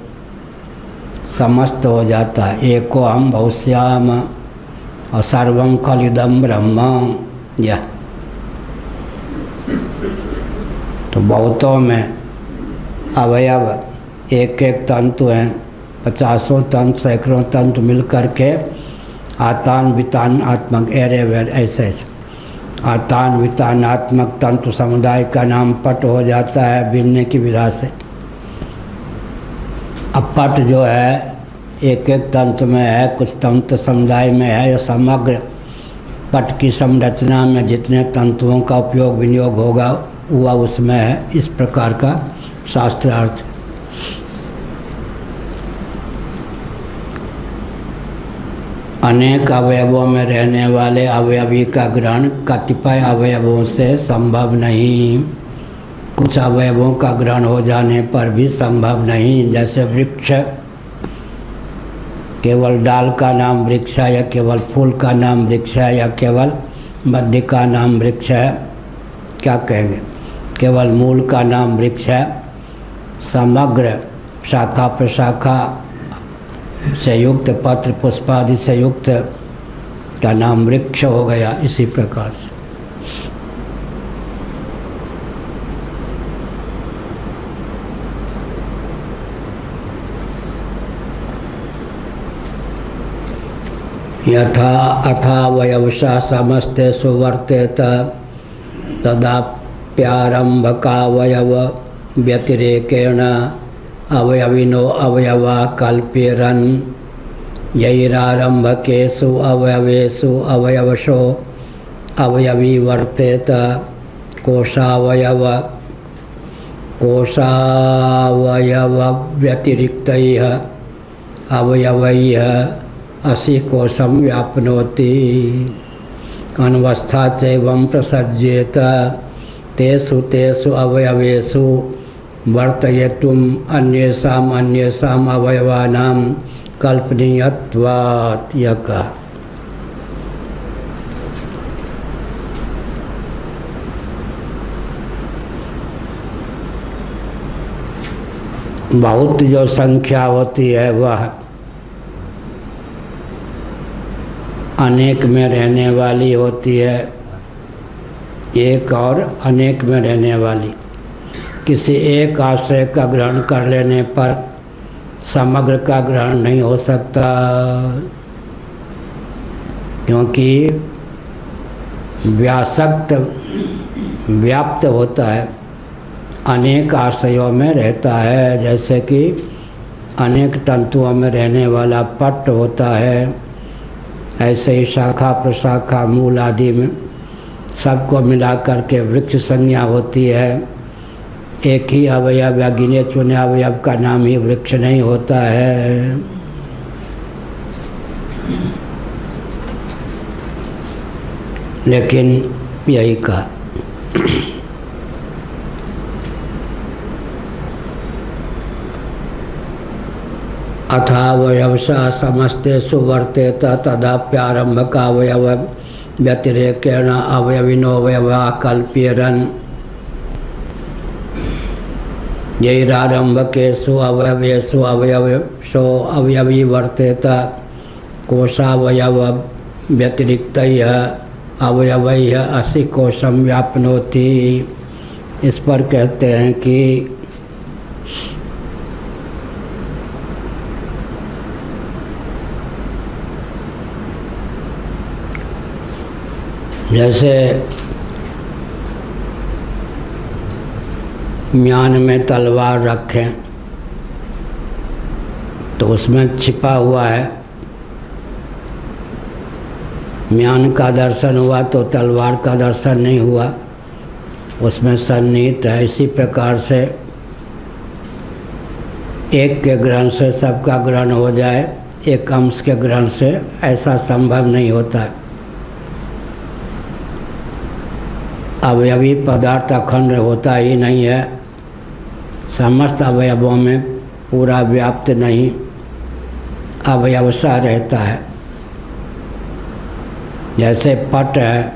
समस्त हो जाता है। एको हम बहुश्याम और सर्वम खल्विदम ब्रह्म। यह तो बहुतों में अवयव एक एक तंतु हैं, 50 तंतु, सैकड़ों तंतु मिल कर के आतान वितानात्मक एरेवेर ऐसे आतान वितानात्मक तंतु समुदाय का नाम पट हो जाता है बिनने की विधा से। अब पट जो है एक एक तंतु में है, कुछ तंतु समुदाय में है या समग्र पट की संरचना में जितने तंतुओं का उपयोग विनियोग होगा हुआ उसमें है। इस प्रकार का शास्त्रार्थ। अनेक अवयवों में रहने वाले अवयवी का ग्रहण कतिपय अवयवों से संभव नहीं। कुछ अवयवों का ग्रहण हो जाने पर भी संभव नहीं। जैसे वृक्ष, केवल डाल का नाम वृक्ष है या केवल फूल का नाम वृक्ष है या केवल मध्य का नाम वृक्ष है, क्या कहेंगे? केवल मूल का नाम वृक्ष है, समग्र शाखा प्रशाखा से युक्त, पत्र पुष्पादि से युक्त का नाम वृक्ष हो गया। इसी प्रकार से यथा अथावयवशा समस्ते सुवर्तेत तदाप्यारंभकावयव व्यतिरेकेण अवयविनो अवयवा कल्प्यरन् यैरारंभकेषु अवयवेषु अवयवशो अवयवी वर्तेत कोशावयव व्यतिरिक्तैः अवयवैः असि कोशं व्याप्नोति अनवस्था चैवं प्रसज्येत तेषु तेषु अवयवेषु वर्तयितुम् अन्येषाम् अवयवानां कल्पनीयत्वात्। यह कहा। बहुत जो संख्या होती है वह अनेक में रहने वाली होती है, एक और अनेक में रहने वाली। किसी एक आश्रय का ग्रहण कर लेने पर समग्र का ग्रहण नहीं हो सकता, क्योंकि व्याप्त होता है, अनेक आश्रयों में रहता है। जैसे कि अनेक तंतुओं में रहने वाला पट होता है, ऐसे ही शाखा प्रशाखा मूल आदि में सबको मिला कर के वृक्ष संज्ञा होती है। एक ही अवयव या गिने चुने अवयव का नाम ही वृक्ष नहीं होता है। लेकिन यही कहा अथावयवसा समस्तेषु वर्तेत तदाप्यारम्भकावयव व्यतिरेकेण अवयविनोऽवयवा कल्प्येरन् यैरारम्भकेषु अवयवेषु अवयवशो अवयवी वर्तेत कोशावयव व्यतिरिक्तैः अवयवैः असि कोशं व्याप्नोति। इस पर कहते हैं कि जैसे म्यान में तलवार रखें तो उसमें छिपा हुआ है, म्यान का दर्शन हुआ तो तलवार का दर्शन नहीं हुआ, उसमें सन्निहित है। इसी प्रकार से एक के ग्रहण से सबका ग्रहण हो जाए, एक अंश के ग्रहण से ऐसा संभव नहीं होता है। अवयवी पदार्थ अखंड होता ही नहीं है, समस्त अवयवों में पूरा व्याप्त नहीं, अवयवसा रहता है। जैसे पट है,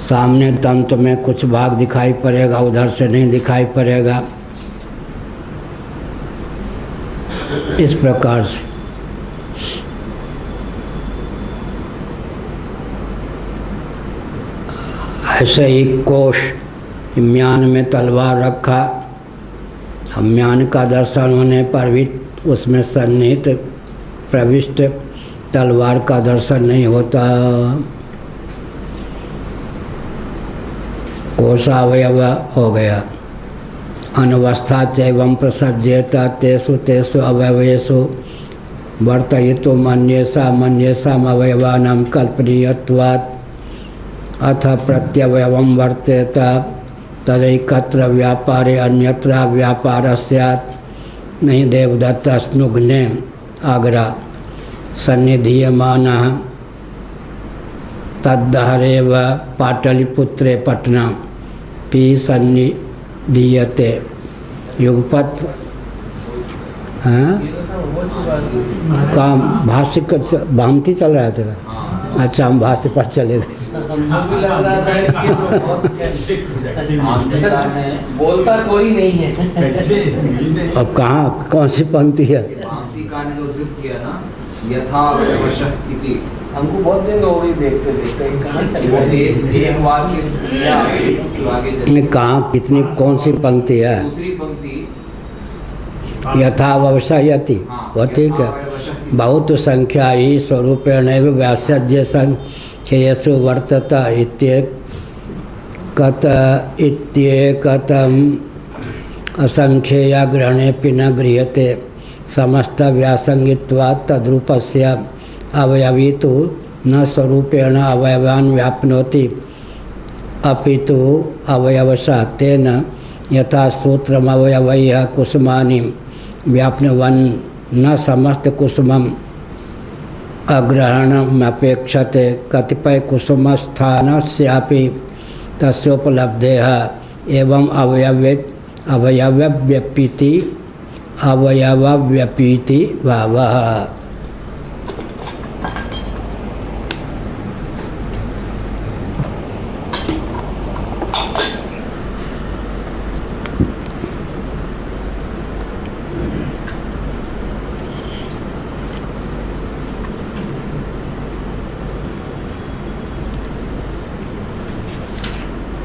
सामने तंत्र में कुछ भाग दिखाई पड़ेगा, उधर से नहीं दिखाई पड़ेगा। इस प्रकार से ऐसे ही कोश, म्यान में तलवार रखा, हम म्यान का दर्शन होने पर भी उसमें सन्निहित प्रविष्ट तलवार का दर्शन नहीं होता। कोशावयव हो गया। अनवस्था चैवं प्रसज्येत तेषु तेषु अवयवेषु वर्तयितुम् अन्येषाम् अवयवानां कल्पनीयत्वात् अथ प्रत्यवयवं वर्तेत तदैकत्र व्यापारे अन्यत्र व्यापारः स्यात्। नहीं देवदत्त स्नुघ्ने आगरा सन्निधीयमानः तद्दहरेव पाटलिपुत्रे पटना पी सन्निधीयते। युगपत काम भाष्य भांति चल रहा था। अच्छा, हम भाष्य पर चले गए। बोलता कोई नहीं है। अब कहाँ कौन सी पंक्ति है? हमको बहुत दिन हो गई देखते देखते। कहाँ कितनी कौन सी पंक्ति है? दूसरी पंक्ति यथावशयति, वो ठीक है। बहुत संख्या ही स्वरूपेण व्यासज्य संख्येषु वर्तत इत्येकतम् असंख्येया ग्रहणेऽपि न गृह्यते। समस्त व्यासंगित्वात् तद्रूपस्य अवयवी तु न स्वरूपेण अवयवान् व्याप्नोति अपितु अवयवशः तेन यथा सूत्रमवयवैः कुसुमानि व्याप्नुवन् न समस्त कुसुमम् अग्रहणमपेक्षते। कतिपय कुसुमस्थानस्यापि तस्योपलब्धेः एवं अवयवव्यपीति भावः।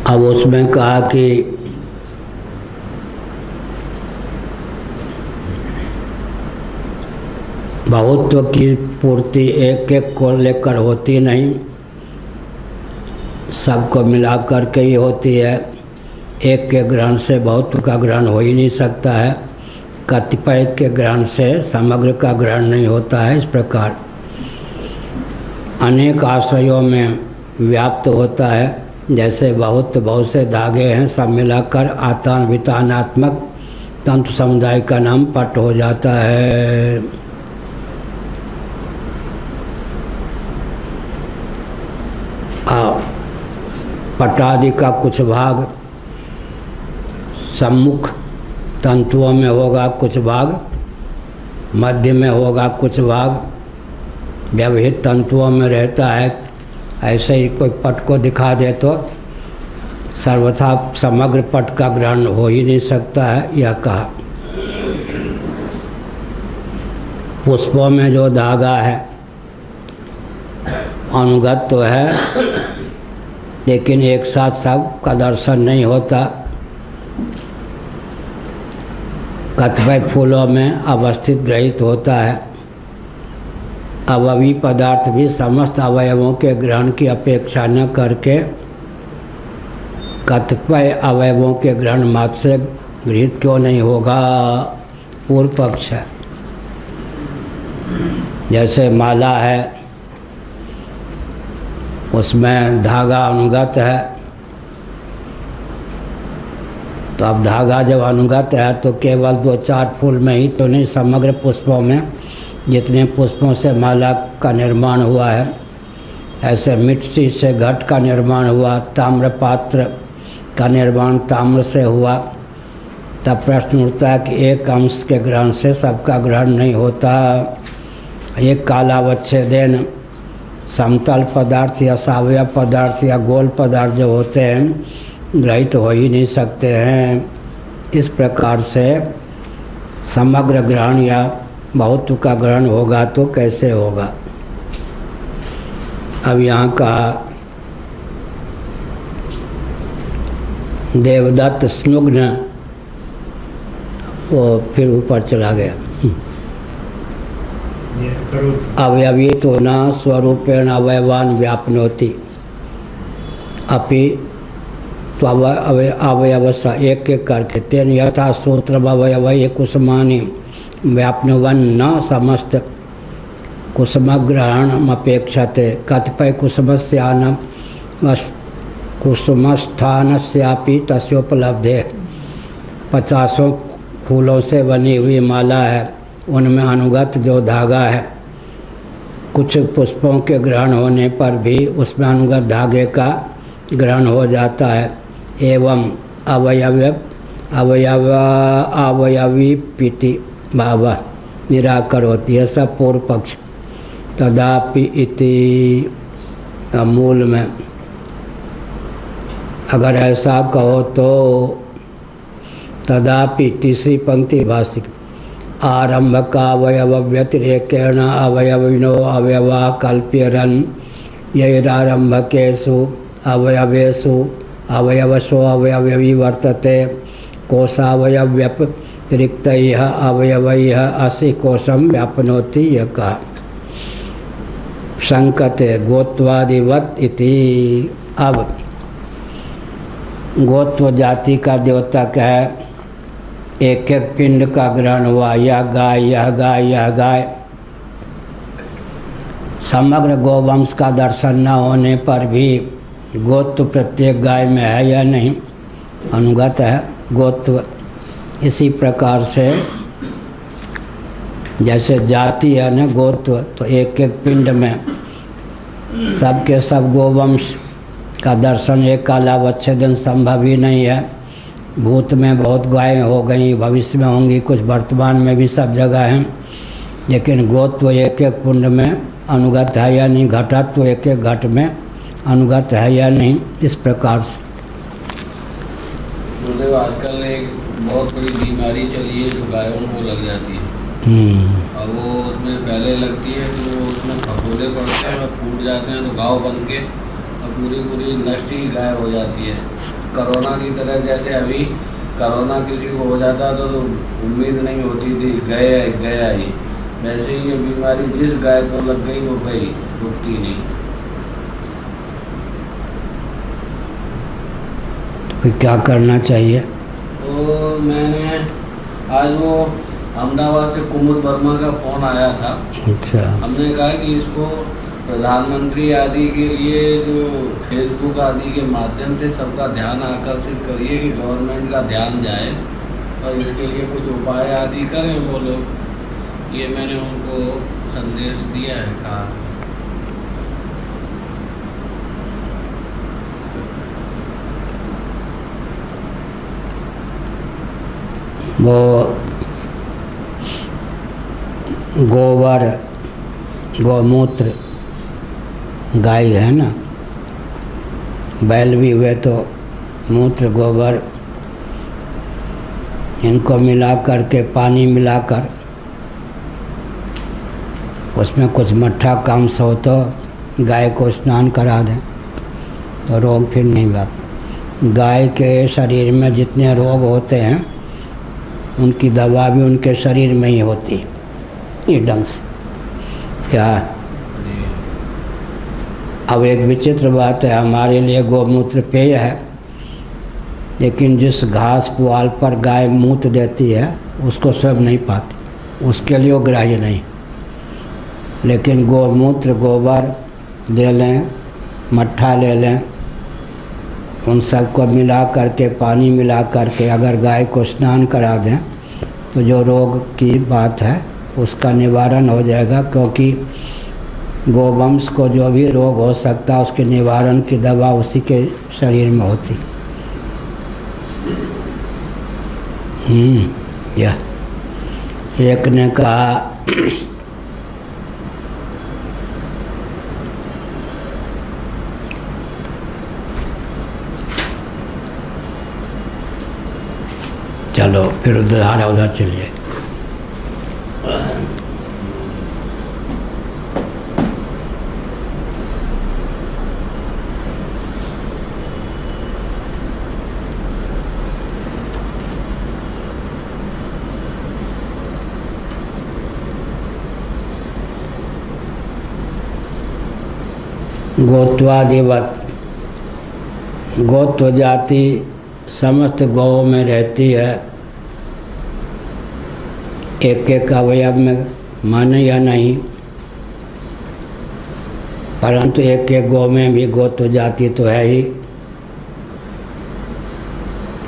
अब उसमें कहा कि बहुत्व की पूर्ति एक एक को लेकर होती नहीं, सबको मिला कर के ही होती है। एक के ग्रहण से बहुत्व का ग्रहण हो ही नहीं सकता है, कतिपय के ग्रहण से समग्र का ग्रहण नहीं होता है। इस प्रकार अनेक आश्रयों में व्याप्त होता है, जैसे बहुत से धागे हैं, सब मिलाकर आतान वितानात्मक तंतु समुदाय का नाम पट हो जाता है। पटादि का कुछ भाग सम्मुख तंतुओं में होगा, कुछ भाग मध्य में होगा, कुछ भाग व्यवहित तंतुओं में रहता है। ऐसे ही कोई पट को दिखा दे तो सर्वथा समग्र पट का ग्रहण हो ही नहीं सकता है, यह कहा। पुष्पों में जो धागा है अनुगत तो है, लेकिन एक साथ सब का दर्शन नहीं होता। कतिपय फूलों में अवस्थित ग्रहित होता है। अवयवी पदार्थ भी समस्त अवयवों के ग्रहण की अपेक्षा न करके कतिपय अवयवों के ग्रहण मात्र से गृहीत क्यों नहीं होगा? पूर्व पक्ष है। जैसे माला है, उसमें धागा अनुगत है, तो अब धागा जब अनुगत है तो केवल 2-4 फूल में ही तो नहीं, समग्र पुष्पों में जितने पुष्पों से माला का निर्माण हुआ है, ऐसे मिट्टी से घट का निर्माण हुआ, ताम्र पात्र का निर्माण ताम्र से हुआ। तब प्रश्न उठता है कि एक अंश के ग्रहण से सबका ग्रहण नहीं होता। एक कालावच्छेदेन समतल पदार्थ या सावयव पदार्थ या गोल पदार्थ जो होते हैं ग्रहित हो ही नहीं सकते हैं। इस प्रकार से समग्र ग्रहण या बहुत्व का ग्रहण होगा तो कैसे होगा? अब यहाँ का देवदत्त स्नुग्न वो फिर ऊपर चला गया। अवयवी तो न स्वरूपेण अवयवान व्यापनोति अपि तो अवयवस एक एक करके तेन यथा सूत्र अवयव कुसुमानि व्यापनुवन न समस्त कुसुमग्रहण अपेक्षते कतिपय कुसुमस्यान कुसुमस्थानस्यापि तस्योपलब्धे। 50 फूलों से बनी हुई माला है, उनमें अनुगत जो धागा है, कुछ पुष्पों के ग्रहण होने पर भी उसमें अनुगत धागे का ग्रहण हो जाता है। एवं अवयवी पीति भाव निराकरोति, यह सब पूर्व पक्ष। तदापि इति मूल में अगर ऐसा कहो तो तदापि तीसरी पंक्ति भाषिक आरंभ का अवयव व्यतिरेकेण अवयविनो अवयवा कल्प्यरन् यैरारंभकेषु अवयवेषु अवयवसो अवयवी वर्तते कोशावयव्यतिरिक्तैः अवयवैः असि कोशं व्यापनोति। यह कहा। संकते गोत्वादिवत इति। अब गोत्व जाति का द्योतक है, एक एक पिंड का ग्रहण हुआ, यह गाय यह गाय यह गाय। समग्र गोवंश का दर्शन न होने पर भी गोत्व प्रत्येक गाय में है या नहीं, अनुगत है गोत्व। इसी प्रकार से जैसे जाति है न गोत्व, तो एक एक पिंड में सबके सब गोवंश का दर्शन एक कालावच्छेदन संभव ही नहीं है। भूत में बहुत गायें हो गई, भविष्य में होंगी, कुछ वर्तमान में भी सब जगह हैं, लेकिन गोत्व एक एक पिंड में अनुगत है या नहीं, घटत्व एक एक घट में अनुगत है या नहीं, इस प्रकार से। गुरुदेव, आजकल एक बहुत बड़ी बीमारी चली है जो गायों को लग जाती है। और वो उसमें पहले लगती है तो उसमें फफोले पड़ते हैं और फूट जाते हैं, तो घाव बन के और पूरी नष्ट ही गाय हो जाती है। कोरोना की तरह, जैसे अभी कोरोना किसी को हो जाता तो उम्मीद नहीं होती थी, गया ही, वैसे ही ये बीमारी जिस गाय को लग गई वो गई, रुकती नहीं। तो क्या करना चाहिए? तो मैंने आज वो अहमदाबाद से कुमुद वर्मा का फ़ोन आया था। अच्छा। हमने कहा कि इसको प्रधानमंत्री आदि के लिए जो फेसबुक आदि के माध्यम से सबका ध्यान आकर्षित करिए कि गवर्नमेंट का ध्यान जाए और इसके लिए कुछ उपाय आदि करें वो लोग। ये मैंने उनको संदेश दिया है, कहा। वो गोबर गौमूत्र गाय है ना, बैल भी हुए तो मूत्र गोबर इनको मिलाकर के पानी मिलाकर उसमें कुछ मट्ठा काम से हो तो गाय को स्नान करा दें तो रोग फिर नहीं वापस। गाय के शरीर में जितने रोग होते हैं उनकी दवा भी उनके शरीर में ही होती है। ये ढंग से क्या। अब एक विचित्र बात है, हमारे लिए गौमूत्र पेय है, लेकिन जिस घास पुआल पर गाय मूत्र देती है उसको सब नहीं पाती, उसके लिए वो ग्राह्य नहीं। लेकिन गौमूत्र गोबर ले लें, मट्ठा ले लें, उन सबको मिला करके पानी मिला करके अगर गाय को स्नान करा दें तो जो रोग की बात है उसका निवारण हो जाएगा। क्योंकि गोवंश को जो भी रोग हो सकता है उसके निवारण की दवा उसी के शरीर में होती। या एक ने कहा चलो फिर उधर चलिए। गोत्वादिवत, गोत्व जाति समस्त गौओं में रहती है, एक एक अवयव में माने या नहीं, परंतु एक एक गौ में भी गोत्व जाति तो है ही।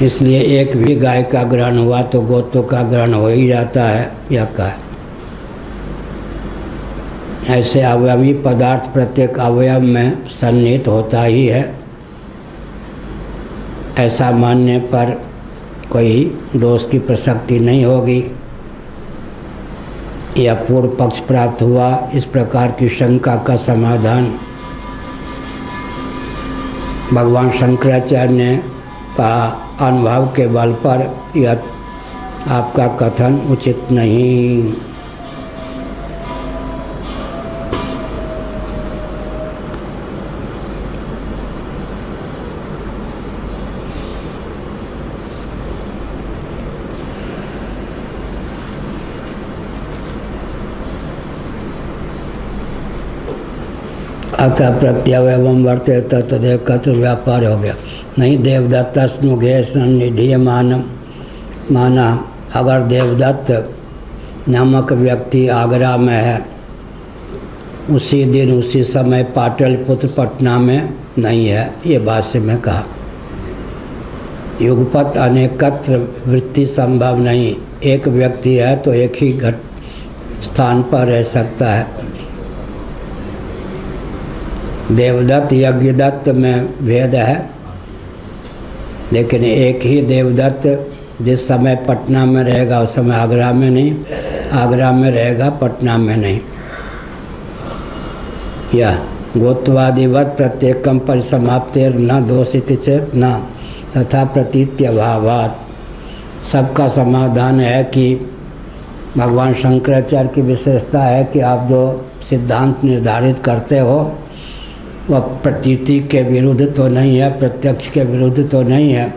इसलिए एक भी गाय का ग्रहण हुआ तो गोत्व का ग्रहण हो ही जाता है। यह कहा ऐसे अवयवी पदार्थ प्रत्येक अवयव में सन्निहित होता ही है। ऐसा मानने पर कोई दोष की प्रसक्ति नहीं होगी। यह पूर्व पक्ष प्राप्त हुआ। इस प्रकार की शंका का समाधान भगवान शंकराचार्य ने कहा, अनुभव के बल पर यह आपका कथन उचित नहीं। अतः प्रत्यवयवम वर्ते तदेकत्र व्यापार हो गया। नहीं देवदत्त स्नुघे सन्निधि माना। अगर देवदत्त नामक व्यक्ति आगरा में है, उसी दिन उसी समय पाटलिपुत्र पटना में नहीं है, ये भाष्य में कहा। युगपत अनेकत्र वृत्ति संभव नहीं। एक व्यक्ति है तो एक ही स्थान पर रह सकता है। देवदत्त यज्ञदत्त में भेद है, लेकिन एक ही देवदत्त जिस समय पटना में रहेगा उस समय आगरा में नहीं, आगरा में रहेगा पटना में नहीं। यह गोत्वादिवत प्रत्येकम परिसमाप्तिर न दोषित चेत न तथा प्रतीत्यभावात्। सबका समाधान है कि भगवान शंकराचार्य की विशेषता है कि आप जो सिद्धांत निर्धारित करते हो वह प्रतीति के विरुद्ध तो नहीं है, प्रत्यक्ष के विरुद्ध तो नहीं है।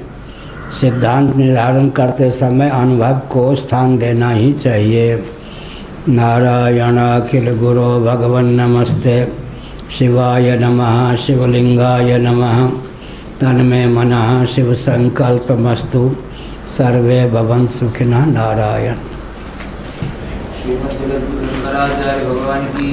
सिद्धांत निर्धारण करते समय अनुभव को स्थान देना ही चाहिए। नारायण अखिल गुरो भगवन् नमस्ते शिवाय नमः शिवलिंगाय नमः तन्मे मनः शिव संकल्पमस्तु सर्वे भवन्तु सुखिनः। नारायण। श्रीमद् जगद्गुरु शंकराचार्य भगवान की